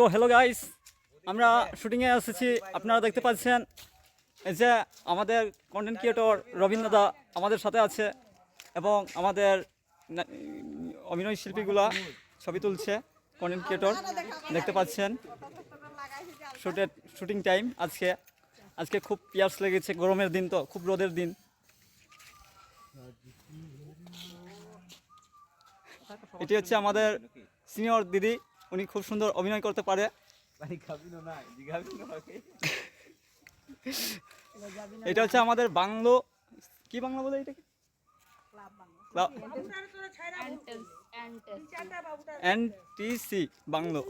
তো hello guys, আমরা শুটিংয়ে এসেছি। আপনারা দেখতে পাচ্ছেন এই যে আমাদের কন্টেন্ট ক্রিয়েটর রবীন্দ্র দা আমাদের সাথে আছে এবং আমাদের অভিনয় শিল্পীগুলা ছবি তুলছে। কন্টেন্ট ক্রিয়েটর দেখতে পাচ্ছেন। শুটিং টাইম আজকে খুব পিয়াস লেগেছে, গরমের দিন তো, খুব রোদের দিন। এটি হচ্ছে আমাদের সিনিয়র দিদি, উনি খুব সুন্দর অভিনয় করতে পারে। এটা হচ্ছে আমাদের বাংলো, কি বাংলা বলে এটাকে, এনটিসি বাংলো।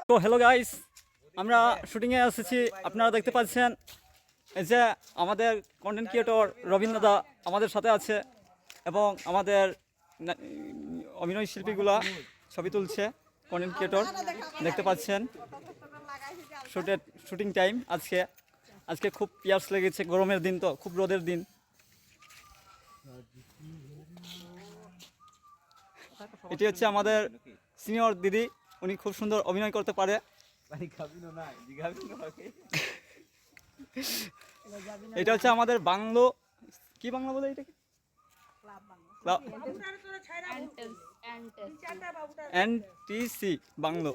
তো হ্যালো গাইস, আমরা শুটিংয়ে এসেছি। আপনারা দেখতে পাচ্ছেন এই যে আমাদের কন্টেন্ট ক্রিয়েটর রবীন্দ্র দা আমাদের সাথে আছে এবং আমাদের অভিনয় শিল্পীগুলা ছবি তুলছে। কন্টেন্ট ক্রিয়েটর দেখতে পাচ্ছেন। শুটিং টাইম আজকে খুব পিয়াস লেগেছে, গরমের দিন তো, খুব রোদের দিন। এটি হচ্ছে আমাদের সিনিয়র দিদি, উনি খুব সুন্দর অভিনয় করতে পারে। এটা হচ্ছে আমাদের বাংলো, কি বাংলা বলে এটাকে, এনটিসি বাংলো।